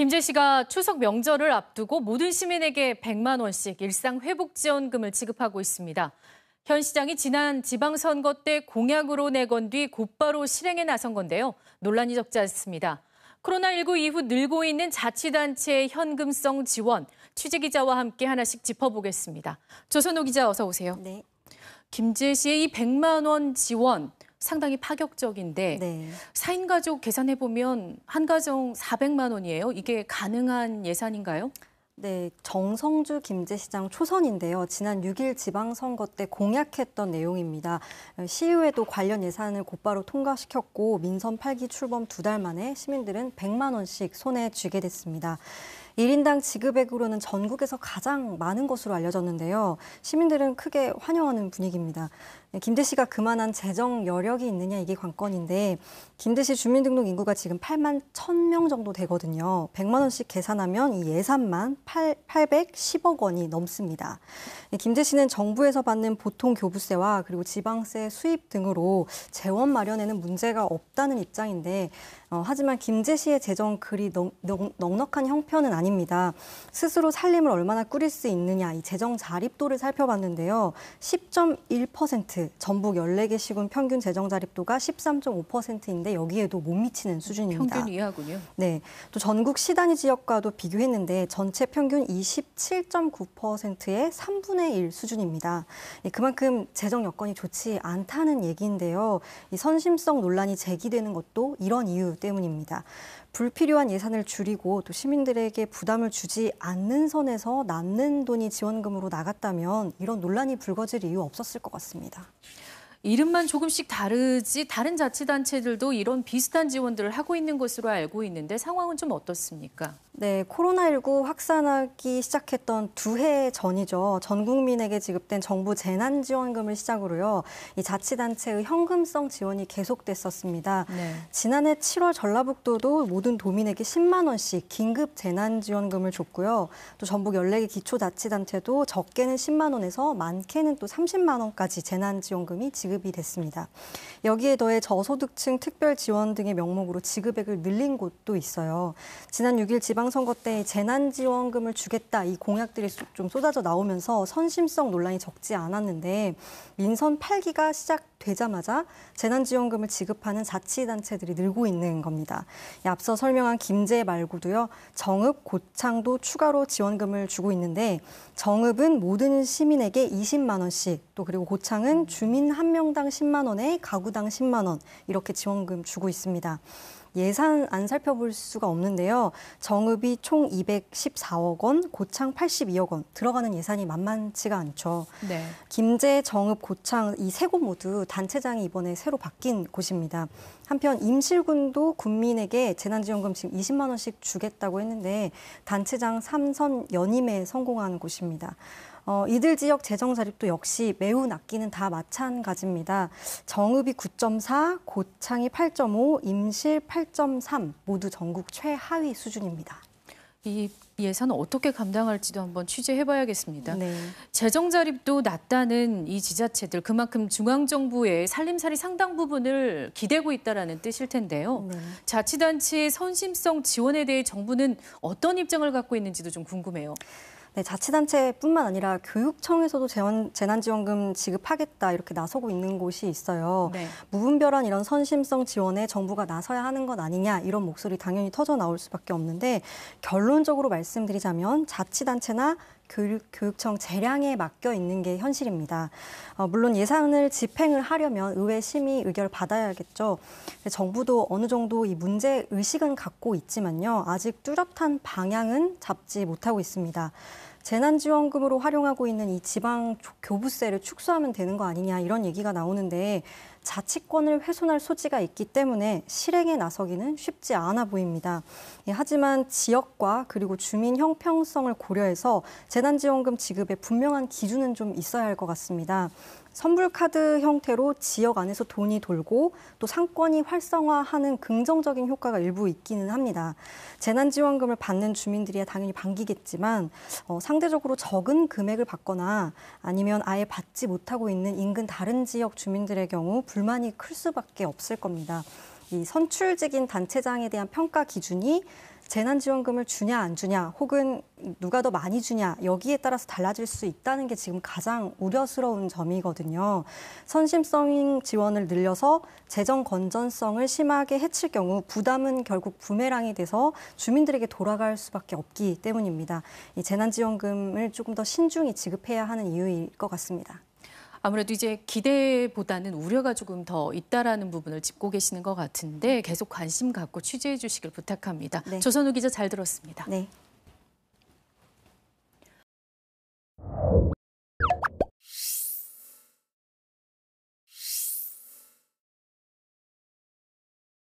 김제시가 추석 명절을 앞두고 모든 시민에게 100만 원씩 일상회복지원금을 지급하고 있습니다. 현 시장이 지난 지방선거 때 공약으로 내건 뒤 곧바로 실행에 나선 건데요. 논란이 적지 않습니다. 코로나19 이후 늘고 있는 자치단체의 현금성 지원, 취재기자와 함께 하나씩 짚어보겠습니다. 조선호 기자 어서 오세요. 네. 김제시의 이 100만 원 지원, 상당히 파격적인데 네. 4인 가족 계산해보면 한 가정 400만 원이에요. 이게 가능한 예산인가요? 네, 정성주 김제시장 초선인데요. 지난 6일 지방선거 때 공약했던 내용입니다. 시의회도 관련 예산을 곧바로 통과시켰고 민선 8기 출범 2달 만에 시민들은 100만 원씩 손에 쥐게 됐습니다. 1인당 지급액으로는 전국에서 가장 많은 것으로 알려졌는데요. 시민들은 크게 환영하는 분위기입니다. 김제시가 그만한 재정 여력이 있느냐 이게 관건인데 김제시 주민등록 인구가 지금 8만 1,000명 정도 되거든요. 100만 원씩 계산하면 이 예산만 810억 원이 넘습니다. 김제시는 정부에서 받는 보통 교부세와 그리고 지방세 수입 등으로 재원 마련에는 문제가 없다는 입장인데 하지만 김제시의 재정 그리 넉넉한 형편은 아닙니다. 스스로 살림을 얼마나 꾸릴 수 있느냐 이 재정 자립도를 살펴봤는데요. 10.1%, 전북 14개 시군 평균 재정 자립도가 13.5%인데 여기에도 못 미치는 수준입니다. 평균 이하군요. 네, 또 전국 시단위 지역과도 비교했는데 전체 평균 27.9%의 3분의 1 수준입니다. 그만큼 재정 여건이 좋지 않다는 얘기인데요. 이 선심성 논란이 제기되는 것도 이런 이유 때문입니다. 불필요한 예산을 줄이고 또 시민들에게 부담을 주지 않는 선에서 남는 돈이 지원금으로 나갔다면 이런 논란이 불거질 이유 없었을 것 같습니다. 이름만 조금씩 다르지 다른 자치단체들도 이런 비슷한 지원들을 하고 있는 것으로 알고 있는데 상황은 좀 어떻습니까? 네, 코로나19 확산하기 시작했던 2해 전이죠. 전 국민에게 지급된 정부 재난지원금을 시작으로요. 이 자치단체의 현금성 지원이 계속됐었습니다. 네. 지난해 7월 전라북도도 모든 도민에게 10만 원씩 긴급 재난지원금을 줬고요. 또 전북 14개 기초자치단체도 적게는 10만 원에서 많게는 또 30만 원까지 재난지원금이 지급이 됐습니다. 여기에 더해 저소득층 특별지원 등의 명목으로 지급액을 늘린 곳도 있어요. 지난 6일 지방선거 때 재난지원금을 주겠다 이 공약들이 좀 쏟아져 나오면서 선심성 논란이 적지 않았는데 민선 8기가 시작되자마자 재난지원금을 지급하는 자치단체들이 늘고 있는 겁니다. 앞서 설명한 김제 말고도요. 정읍, 고창도 추가로 지원금을 주고 있는데 정읍은 모든 시민에게 20만 원씩 또 그리고 고창은 주민 한 명당 10만 원에 가구당 10만 원 이렇게 지원금 주고 있습니다. 예산 안 살펴볼 수가 없는데요. 정읍이 총 214억 원, 고창 82억 원 들어가는 예산이 만만치가 않죠. 네. 김제, 정읍, 고창 이 세 곳 모두 단체장이 이번에 새로 바뀐 곳입니다. 한편 임실군도 군민에게 재난지원금 지금 20만 원씩 주겠다고 했는데 단체장 3선 연임에 성공한 곳입니다. 이들 지역 재정 자립도 역시 매우 낮기는 다 마찬가지입니다. 정읍이 9.4, 고창이 8.5, 임실 8.3 모두 전국 최하위 수준입니다. 이 예산을 어떻게 감당할지도 한번 취재해봐야겠습니다. 네. 재정 자립도 낮다는 이 지자체들 그만큼 중앙정부의 살림살이 상당 부분을 기대고 있다는 뜻일 텐데요. 네. 자치단체의 선심성 지원에 대해 정부는 어떤 입장을 갖고 있는지도 좀 궁금해요. 네, 자치단체뿐만 아니라 교육청에서도 재난지원금 지급하겠다 이렇게 나서고 있는 곳이 있어요. 네. 무분별한 이런 선심성 지원에 정부가 나서야 하는 것 아니냐 이런 목소리 당연히 터져 나올 수밖에 없는데 결론적으로 말씀드리자면 자치단체나 교육청 재량에 맡겨 있는 게 현실입니다. 물론 예산을 집행을 하려면 의회 심의 의결 받아야겠죠. 정부도 어느 정도 이 문제 의식은 갖고 있지만요. 아직 뚜렷한 방향은 잡지 못하고 있습니다. 재난지원금으로 활용하고 있는 이 지방 교부세를 축소하면 되는 거 아니냐 이런 얘기가 나오는데 자치권을 훼손할 소지가 있기 때문에 실행에 나서기는 쉽지 않아 보입니다. 하지만 지역과 그리고 주민 형평성을 고려해서 재난지원금 지급에 분명한 기준은 좀 있어야 할 것 같습니다. 선불카드 형태로 지역 안에서 돈이 돌고 또 상권이 활성화하는 긍정적인 효과가 일부 있기는 합니다. 재난지원금을 받는 주민들이야 당연히 반기겠지만 상대적으로 적은 금액을 받거나 아니면 아예 받지 못하고 있는 인근 다른 지역 주민들의 경우 불만이 클 수밖에 없을 겁니다. 이 선출직인 단체장에 대한 평가 기준이 재난지원금을 주냐 안 주냐 혹은 누가 더 많이 주냐 여기에 따라서 달라질 수 있다는 게 지금 가장 우려스러운 점이거든요. 선심성 지원을 늘려서 재정 건전성을 심하게 해칠 경우 부담은 결국 부메랑이 돼서 주민들에게 돌아갈 수밖에 없기 때문입니다. 이 재난지원금을 조금 더 신중히 지급해야 하는 이유일 것 같습니다. 아무래도 이제 기대보다는 우려가 조금 더 있다라는 부분을 짚고 계시는 것 같은데 계속 관심 갖고 취재해 주시길 부탁합니다. 네. 조선우 기자 잘 들었습니다. 네.